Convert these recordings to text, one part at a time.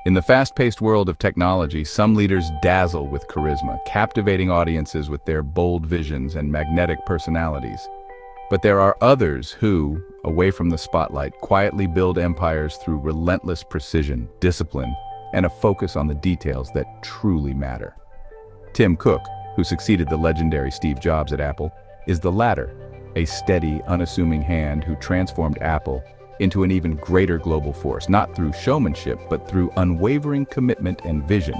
In the fast-paced world of technology, some leaders dazzle with charisma, captivating audiences with their bold visions and magnetic personalities. But there are others who, away from the spotlight, quietly build empires through relentless precision, discipline, and a focus on the details that truly matter. Tim Cook, who succeeded the legendary Steve Jobs at Apple, is the latter, a steady, unassuming hand who transformed Apple into an even greater global force, not through showmanship, but through unwavering commitment and vision.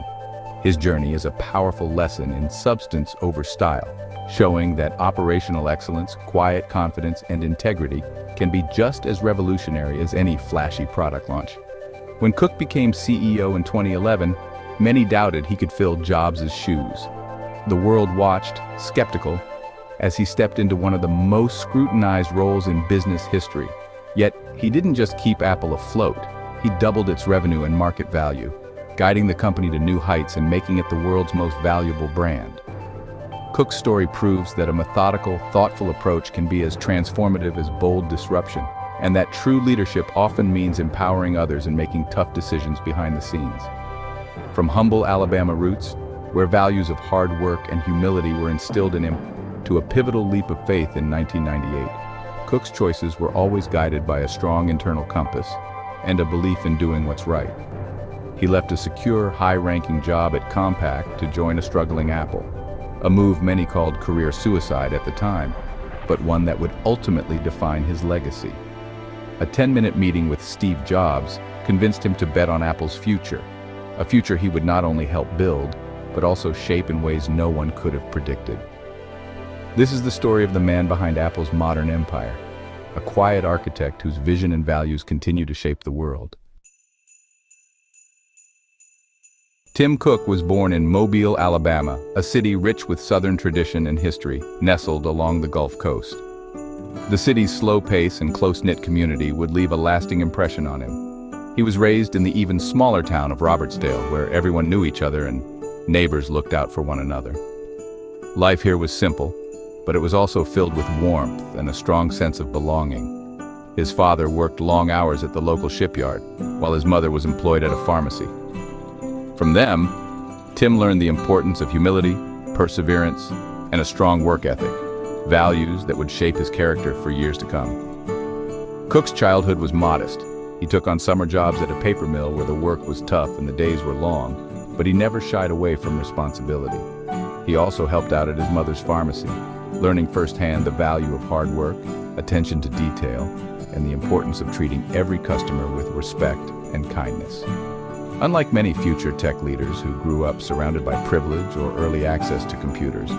His journey is a powerful lesson in substance over style, showing that operational excellence, quiet confidence, and integrity can be just as revolutionary as any flashy product launch. When Cook became CEO in 2011, many doubted he could fill Jobs' shoes. The world watched, skeptical, as he stepped into one of the most scrutinized roles in business history. Yet, he didn't just keep Apple afloat, he doubled its revenue and market value, guiding the company to new heights and making it the world's most valuable brand. Cook's story proves that a methodical, thoughtful approach can be as transformative as bold disruption, and that true leadership often means empowering others and making tough decisions behind the scenes. From humble Alabama roots, where values of hard work and humility were instilled in him, to a pivotal leap of faith in 1998. Cook's choices were always guided by a strong internal compass and a belief in doing what's right. He left a secure, high-ranking job at Compaq to join a struggling Apple, a move many called career suicide at the time, but one that would ultimately define his legacy. A 10-minute meeting with Steve Jobs convinced him to bet on Apple's future, a future he would not only help build, but also shape in ways no one could have predicted. This is the story of the man behind Apple's modern empire, a quiet architect whose vision and values continue to shape the world. Tim Cook was born in Mobile, Alabama, a city rich with Southern tradition and history, nestled along the Gulf Coast. The city's slow pace and close-knit community would leave a lasting impression on him. He was raised in the even smaller town of Robertsdale, where everyone knew each other and neighbors looked out for one another. Life here was simple, but it was also filled with warmth and a strong sense of belonging. His father worked long hours at the local shipyard, while his mother was employed at a pharmacy. From them, Tim learned the importance of humility, perseverance, and a strong work ethic, values that would shape his character for years to come. Cook's childhood was modest. He took on summer jobs at a paper mill where the work was tough and the days were long, but he never shied away from responsibility. He also helped out at his mother's pharmacy, learning firsthand the value of hard work, attention to detail, and the importance of treating every customer with respect and kindness. Unlike many future tech leaders who grew up surrounded by privilege or early access to computers,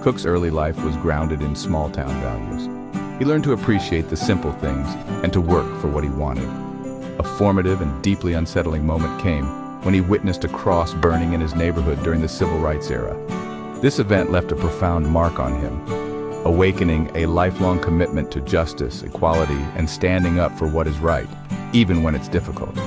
Cook's early life was grounded in small-town values. He learned to appreciate the simple things and to work for what he wanted. A formative and deeply unsettling moment came when he witnessed a cross burning in his neighborhood during the Civil Rights era. This event left a profound mark on him, awakening a lifelong commitment to justice, equality, and standing up for what is right, even when it's difficult.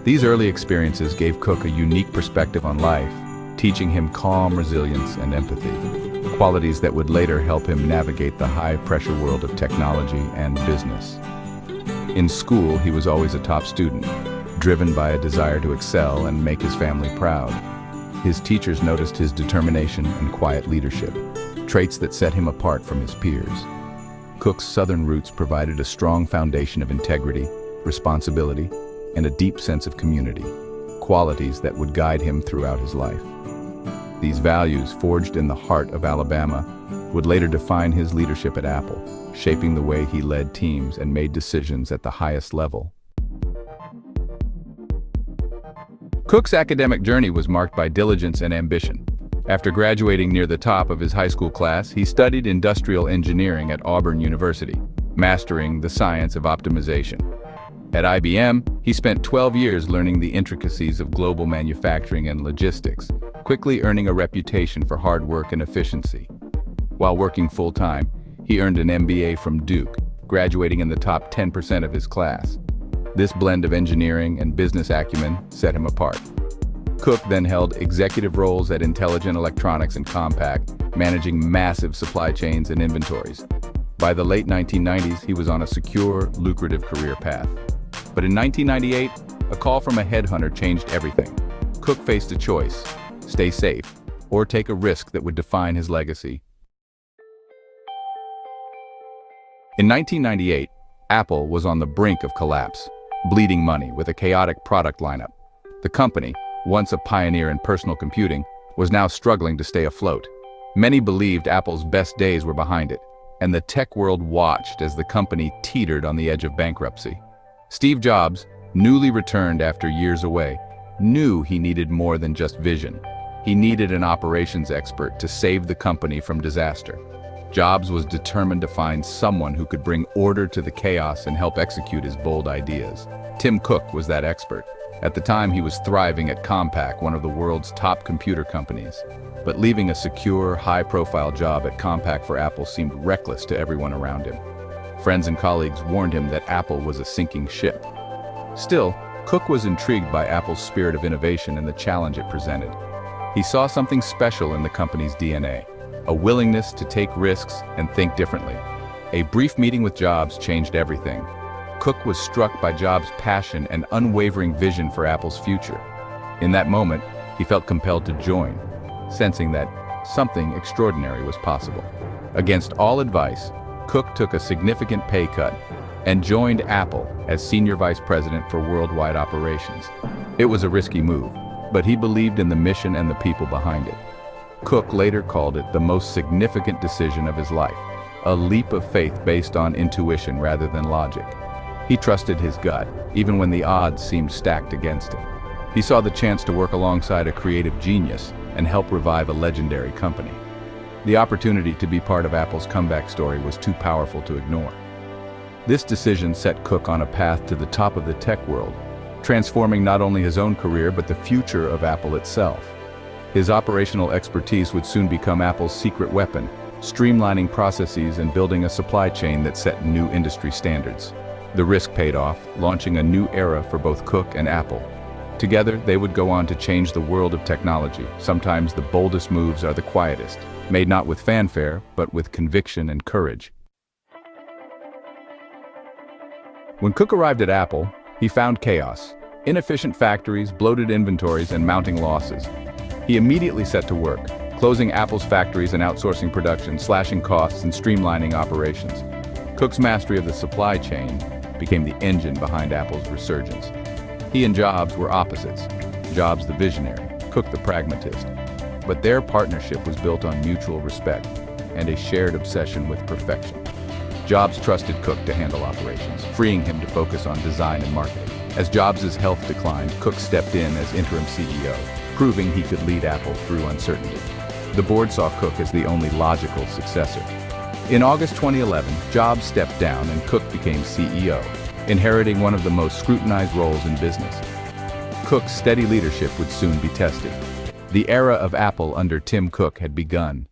These early experiences gave Cook a unique perspective on life, teaching him calm resilience and empathy, qualities that would later help him navigate the high-pressure world of technology and business. In school, he was always a top student, driven by a desire to excel and make his family proud. His teachers noticed his determination and quiet leadership, traits that set him apart from his peers. Cook's Southern roots provided a strong foundation of integrity, responsibility, and a deep sense of community, qualities that would guide him throughout his life. These values, forged in the heart of Alabama, would later define his leadership at Apple, shaping the way he led teams and made decisions at the highest level. Cook's academic journey was marked by diligence and ambition. After graduating near the top of his high school class, he studied industrial engineering at Auburn University, mastering the science of optimization. At IBM, he spent 12 years learning the intricacies of global manufacturing and logistics, quickly earning a reputation for hard work and efficiency. While working full-time, he earned an MBA from Duke, graduating in the top 10% of his class. This blend of engineering and business acumen set him apart. Cook then held executive roles at Intelligent Electronics and Compaq, managing massive supply chains and inventories. By the late 1990s, he was on a secure, lucrative career path. But in 1998, A call from a headhunter changed everything. Cook faced a choice: stay safe, or take a risk that would define his legacy. In 1998, Apple was on the brink of collapse, bleeding money with a chaotic product lineup. The company, once a pioneer in personal computing, was now struggling to stay afloat. Many believed Apple's best days were behind it, and the tech world watched as the company teetered on the edge of bankruptcy. Steve Jobs, newly returned after years away, knew he needed more than just vision. He needed an operations expert to save the company from disaster. Jobs was determined to find someone who could bring order to the chaos and help execute his bold ideas. Tim Cook was that expert. At the time, he was thriving at Compaq, one of the world's top computer companies. But leaving a secure, high-profile job at Compaq for Apple seemed reckless to everyone around him. Friends and colleagues warned him that Apple was a sinking ship. Still, Cook was intrigued by Apple's spirit of innovation and the challenge it presented. He saw something special in the company's DNA, a willingness to take risks and think differently. A brief meeting with Jobs changed everything. Cook was struck by Jobs' passion and unwavering vision for Apple's future. In that moment, he felt compelled to join, sensing that something extraordinary was possible. Against all advice, Cook took a significant pay cut and joined Apple as Senior Vice President for Worldwide Operations. It was a risky move, but he believed in the mission and the people behind it. Cook later called it the most significant decision of his life, a leap of faith based on intuition rather than logic. He trusted his gut, even when the odds seemed stacked against him. He saw the chance to work alongside a creative genius and help revive a legendary company. The opportunity to be part of Apple's comeback story was too powerful to ignore. This decision set Cook on a path to the top of the tech world, transforming not only his own career but the future of Apple itself. His operational expertise would soon become Apple's secret weapon, streamlining processes and building a supply chain that set new industry standards. The risk paid off, launching a new era for both Cook and Apple. Together, they would go on to change the world of technology. Sometimes the boldest moves are the quietest, made not with fanfare, but with conviction and courage. When Cook arrived at Apple, he found chaos: inefficient factories, bloated inventories, and mounting losses. He immediately set to work, closing Apple's factories and outsourcing production, slashing costs and streamlining operations. Cook's mastery of the supply chain became the engine behind Apple's resurgence. He and Jobs were opposites. Jobs the visionary, Cook the pragmatist. But their partnership was built on mutual respect and a shared obsession with perfection. Jobs trusted Cook to handle operations, freeing him to focus on design and marketing. As Jobs' health declined, Cook stepped in as interim CEO, proving he could lead Apple through uncertainty. The board saw Cook as the only logical successor. In August 2011, Jobs stepped down and Cook became CEO, inheriting one of the most scrutinized roles in business. Cook's steady leadership would soon be tested. The era of Apple under Tim Cook had begun.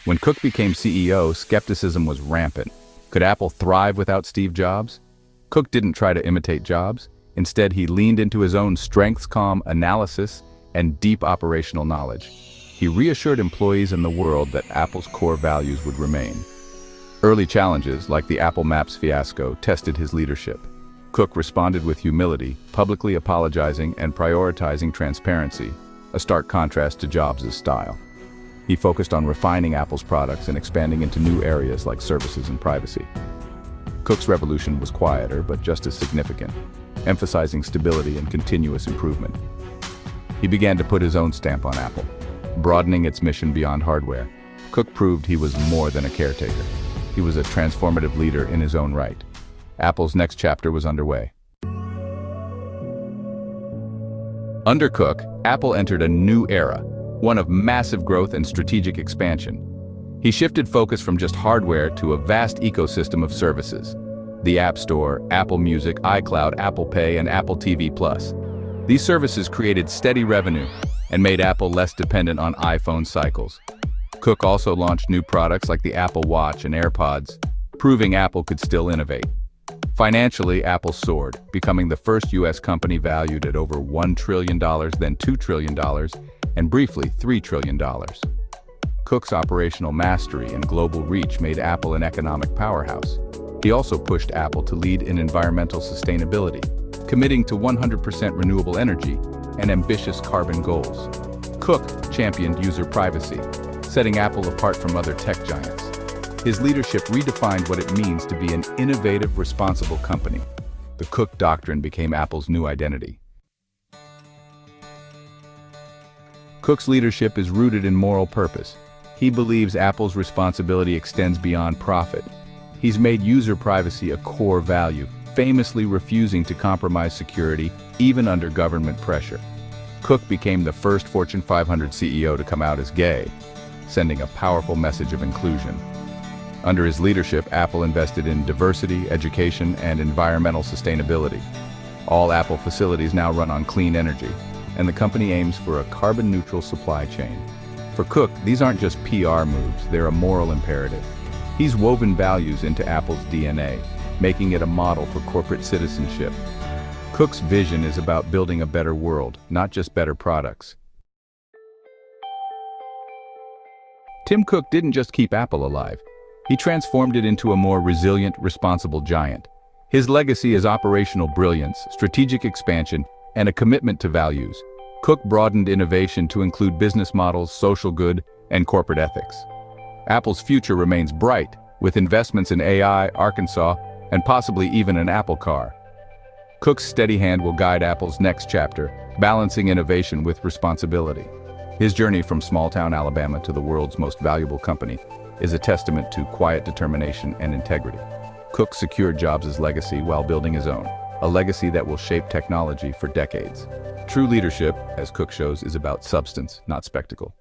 When Cook became CEO, skepticism was rampant. Could Apple thrive without Steve Jobs? Cook didn't try to imitate Jobs. Instead, he leaned into his own strengths, calm analysis, and deep operational knowledge. He reassured employees and the world that Apple's core values would remain. Early challenges, like the Apple Maps fiasco, tested his leadership. Cook responded with humility, publicly apologizing and prioritizing transparency, a stark contrast to Jobs' style. He focused on refining Apple's products and expanding into new areas like services and privacy. Cook's revolution was quieter, but just as significant, emphasizing stability and continuous improvement. He began to put his own stamp on Apple, broadening its mission beyond hardware. Cook proved he was more than a caretaker. He was a transformative leader in his own right. Apple's next chapter was underway. Under Cook, Apple entered a new era, one of massive growth and strategic expansion. He shifted focus from just hardware to a vast ecosystem of services: the App Store, Apple Music, iCloud, Apple Pay, and Apple TV+. These services created steady revenue and made Apple less dependent on iPhone cycles. Cook also launched new products like the Apple Watch and AirPods, proving Apple could still innovate. Financially, Apple soared, becoming the first U.S. company valued at over $1 trillion, then $2 trillion, and briefly $3 trillion. Cook's operational mastery and global reach made Apple an economic powerhouse. He also pushed Apple to lead in environmental sustainability, committing to 100% renewable energy and ambitious carbon goals. Cook championed user privacy, setting Apple apart from other tech giants. His leadership redefined what it means to be an innovative, responsible company. The Cook Doctrine became Apple's new identity. Cook's leadership is rooted in moral purpose. He believes Apple's responsibility extends beyond profit. He's made user privacy a core value, famously refusing to compromise security, even under government pressure. Cook became the first Fortune 500 CEO to come out as gay, sending a powerful message of inclusion. Under his leadership, Apple invested in diversity, education, and environmental sustainability. All Apple facilities now run on clean energy, and the company aims for a carbon-neutral supply chain. For Cook, these aren't just PR moves, they're a moral imperative. He's woven values into Apple's DNA, making it a model for corporate citizenship. Cook's vision is about building a better world, not just better products. Tim Cook didn't just keep Apple alive. He transformed it into a more resilient, responsible giant. His legacy is operational brilliance, strategic expansion, and a commitment to values. Cook broadened innovation to include business models, social good, and corporate ethics. Apple's future remains bright, with investments in AI, Arkansas, and possibly even an Apple car. Cook's steady hand will guide Apple's next chapter, balancing innovation with responsibility. His journey from small-town Alabama to the world's most valuable company is a testament to quiet determination and integrity. Cook secured Jobs' legacy while building his own, a legacy that will shape technology for decades. True leadership, as Cook shows, is about substance, not spectacle.